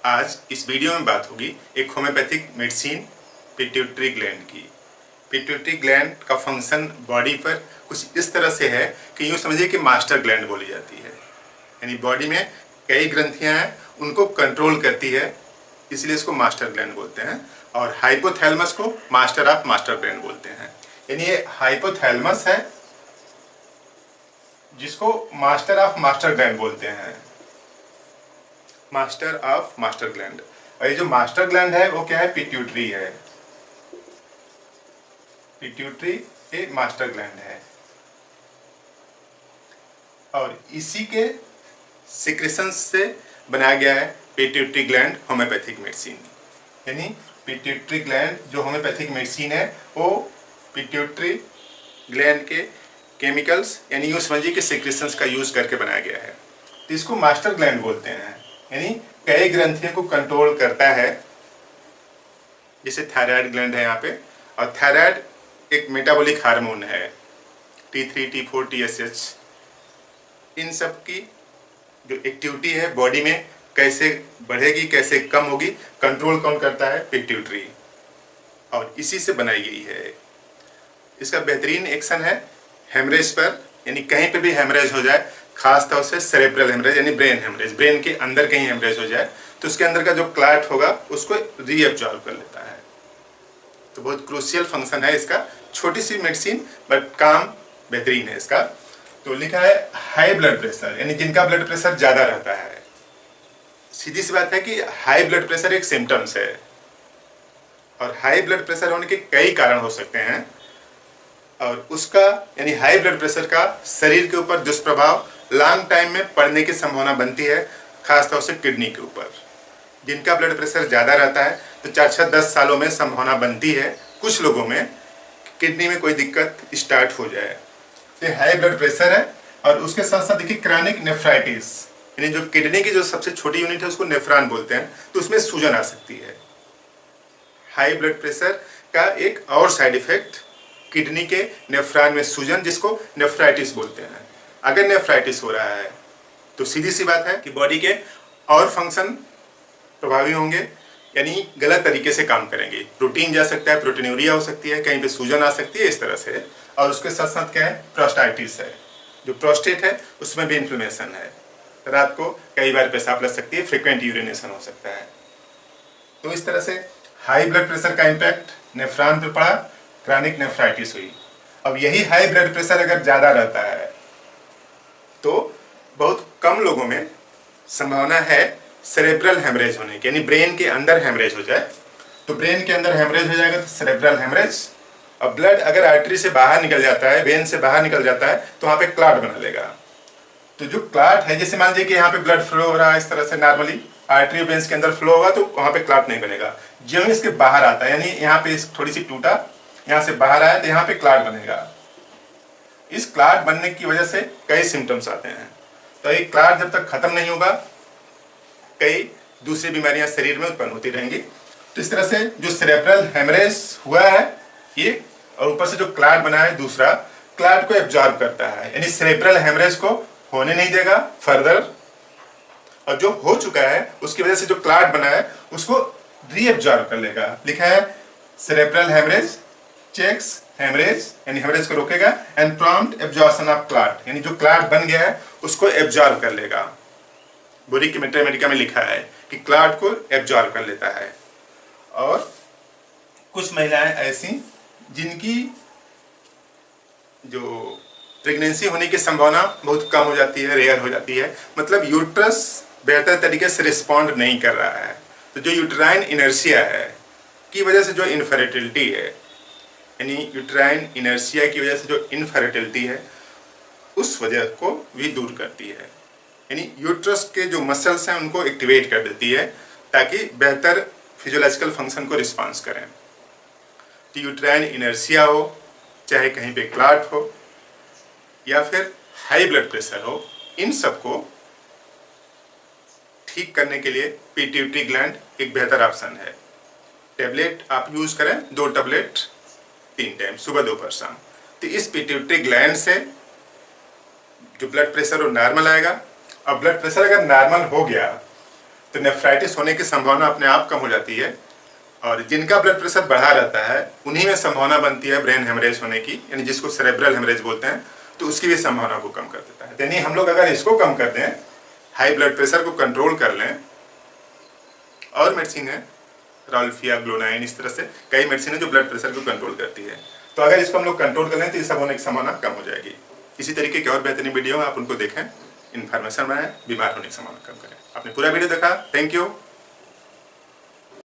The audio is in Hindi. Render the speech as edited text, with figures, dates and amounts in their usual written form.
आज इस वीडियो में बात होगी एक होम्योपैथिक मेडिसिन पिट्यूटरी ग्लैंड की। पिट्यूटरी ग्लैंड का फंक्शन बॉडी पर कुछ इस तरह से है कि यूँ समझिए कि मास्टर ग्लैंड बोली जाती है। यानी बॉडी में कई ग्रंथियाँ हैं, उनको कंट्रोल करती है, इसलिए इसको मास्टर ग्लैंड बोलते हैं। और हाइपोथैलेमस को मास्टर ऑफ मास्टर ग्लैंड बोलते हैं। यानी ये हाइपोथैलेमस है जिसको मास्टर ऑफ मास्टर ग्लैंड बोलते हैं, मास्टर ऑफ मास्टर ग्लैंड। और ये जो मास्टर ग्लैंड है वो क्या है? पिट्यूटरी है। पिट्यूटरी ये मास्टर ग्लैंड है और इसी के सिक्रेशंस से बनाया गया है पिट्यूटरी ग्लैंड होम्योपैथिक मेडिसिन। यानी पिट्यूटरी ग्लैंड जो होम्योपैथिक मेडिसिन है वो पिट्यूटरी ग्लैंड के केमिकल्स यानी यूँ समझिए कि सिक्रेशंस का यूज करके बनाया गया है, तो इसको मास्टर ग्लैंड बोलते हैं। यानी कई ग्रंथियों को कंट्रोल करता है, जैसे थायराइड ग्लैंड है यहाँ पे। और थायराइड एक मेटाबॉलिक हार्मोन है, T3, T4, TSH। इन सब की जो एक्टिविटी है बॉडी में कैसे बढ़ेगी, कैसे कम होगी, कंट्रोल कौन करता है? पिट्यूटरी। और इसी से बनाई गई है। इसका बेहतरीन एक्शन है हेमरेज पर, यानी कहीं पे भी हेमरेज हो जाए, खास तौर से सेरेब्रल हेमरेज यानी ब्रेन हेमरेज, ब्रेन के अंदर कहीं हेमरेज हो जाए तो उसके अंदर का जो क्लॉट होगा उसको रीअब्जॉर्ब कर लेता है। तो बहुत क्रूशियल फंक्शन है इसका। छोटी सी मेडिसिन बट काम बेहतरीन है इसका। तो लिखा है हाई ब्लड प्रेशर, यानी जिनका ब्लड प्रेशर ज़्यादा रहता है। सीधी सी बात है कि हाई ब्लड प्रेशर एक सिम्टम्स है और हाई ब्लड प्रेशर होने के कई कारण हो सकते हैं। और उसका यानी हाई ब्लड प्रेशर का शरीर के ऊपर दुष्प्रभाव लॉन्ग टाइम में पड़ने की संभावना बनती है, खासतौर से किडनी के ऊपर। जिनका ब्लड प्रेशर ज़्यादा रहता है तो 4-10 सालों में संभावना बनती है कुछ लोगों में किडनी में कोई दिक्कत स्टार्ट हो जाए। तो हाई ब्लड प्रेशर है। और उसके साथ साथ देखिए क्रॉनिक नेफ्राइटिस, यानी जो किडनी की जो सबसे छोटी यूनिट है उसको नेफ्रॉन बोलते हैं, तो उसमें सूजन आ सकती है। हाई ब्लड प्रेशर का एक और साइड इफेक्ट किडनी के नेफ्रॉन में सूजन, जिसको नेफ्राइटिस बोलते हैं। अगर नेफ्राइटिस हो रहा है तो सीधी सी बात है कि बॉडी के और फंक्शन प्रभावी होंगे, यानी गलत तरीके से काम करेंगे। प्रोटीन जा सकता है, प्रोटीनूरिया हो सकती है, कहीं पे सूजन आ सकती है, इस तरह से। और उसके साथ साथ क्या है? प्रोस्टाइटिस है। जो प्रोस्टेट है उसमें भी इन्फ्लेमेशन है, रात को कई बार पेशाब लग सकती है, फ्रिक्वेंट यूरिनेशन हो सकता है। तो इस तरह से हाई ब्लड प्रेशर का इम्पैक्ट नेफ्रॉन पे पड़ा, क्रॉनिक नेफ्राइटिस हुई। अब यही हाई ब्लड प्रेशर अगर ज़्यादा रहता है तो बहुत कम लोगों में संभावना है सेरेब्रल हेमरेज होने की, यानी ब्रेन के अंदर हेमरेज हो जाए। तो ब्रेन के अंदर हेमरेज हो जाएगा तो सेरेब्रल हेमरेज। और ब्लड अगर आर्टरी से बाहर निकल जाता है, वेन से बाहर निकल जाता है, तो वहाँ पे क्लॉट बना लेगा। तो जो क्लॉट है, जैसे मान लीजिए कि यहाँ पे ब्लड फ्लो हो रहा है इस तरह से, नॉर्मली आर्टरी वेन्स के अंदर फ्लो होगा तो वहाँ पे क्लॉट नहीं बनेगा। जो इसके बाहर आता है, यानी यहाँ पे थोड़ी सी टूटा, यहाँ से बाहर आया तो यहाँ पे क्लॉट बनेगा। इस क्लॉट बनने की वजह से कई सिम्टम्स आते हैं। तो ये क्लॉट जब तक खत्म नहीं होगा कई दूसरी बीमारियां शरीर में उत्पन्न होती रहेंगी। तो इस तरह से जो सेरेब्रल हेमरेज हुआ है ये, और ऊपर से जो क्लॉट बना है दूसरा, क्लॉट को एब्जॉर्ब करता है, यानी सेरेब्रल हेमरेज को होने नहीं देगा फर्दर। और जो हो चुका है उसकी वजह से जो क्लॉट बना है उसको रीएब्जॉर्ब कर लेगा। लिखा है सेरेब्रल हेमरेज चेक्स हेमरेज, यानी हेमरेज को रोकेगा, and prompt absorption of clot, यानी जो क्लॉट बन गया है उसको एब्जॉर्ब कर लेगा। बुरी की मैथमेटिका में लिखा है कि क्लॉट को एब्जॉर्ब कर लेता है। और कुछ महिलाएं ऐसी जिनकी जो प्रेगनेंसी होने की संभावना बहुत कम हो जाती है, रेयर हो जाती है, मतलब यूट्रस बेहतर तरीके से रिस्पॉन्ड नहीं कर रहा है। तो जो यूट्राइन इनर्शिया है की वजह से जो इनफर्टिलिटी है, यानी यूट्राइन इनर्शिया की वजह से जो इनफर्टिलिटी है, उस वजह को भी दूर करती है। यानी यूट्रस के जो मसल्स हैं उनको एक्टिवेट कर देती है ताकि बेहतर फिजियोलॉजिकल फंक्शन को रिस्पॉन्स करें। तो यूट्राइन इनर्शिया हो, चाहे कहीं पे क्लॉट हो या फिर हाई ब्लड प्रेशर हो, इन सबको ठीक करने के लिए पिट्यूटरी ग्लैंड एक बेहतर ऑप्शन है। टेबलेट आप यूज करें 2 टेबलेट 3 टाइम, सुबह दोपहर शाम। तो इस पिट्यूटरी ग्लैंड से जो ब्लड प्रेशर वो नॉर्मल आएगा। और ब्लड प्रेशर अगर नॉर्मल हो गया तो नेफ्राइटिस होने की संभावना अपने आप कम हो जाती है। और जिनका ब्लड प्रेशर बढ़ा रहता है उन्हीं में संभावना बनती है ब्रेन हेमरेज होने की, यानी जिसको सेरेब्रल हेमरेज बोलते हैं, तो उसकी भी संभावना को कम कर देता है। यानी हम लोग अगर इसको कम कर दें, हाई ब्लड प्रेशर को कंट्रोल कर लें, और मेडिसिन है राल्फिया, ग्लोनाइन, इस तरह से कई मेडिसिन है जो ब्लड प्रेशर को कंट्रोल करती है। तो अगर इसको हम लोग कंट्रोल कर लें तो ये सब होने की संभावना कम हो जाएगी। इसी तरीके के और बेहतरीन वीडियो आप उनको देखें, इन्फॉर्मेशन बनाएं, बीमार होने की संभावना कम करें। आपने पूरा वीडियो देखा, थैंक यू।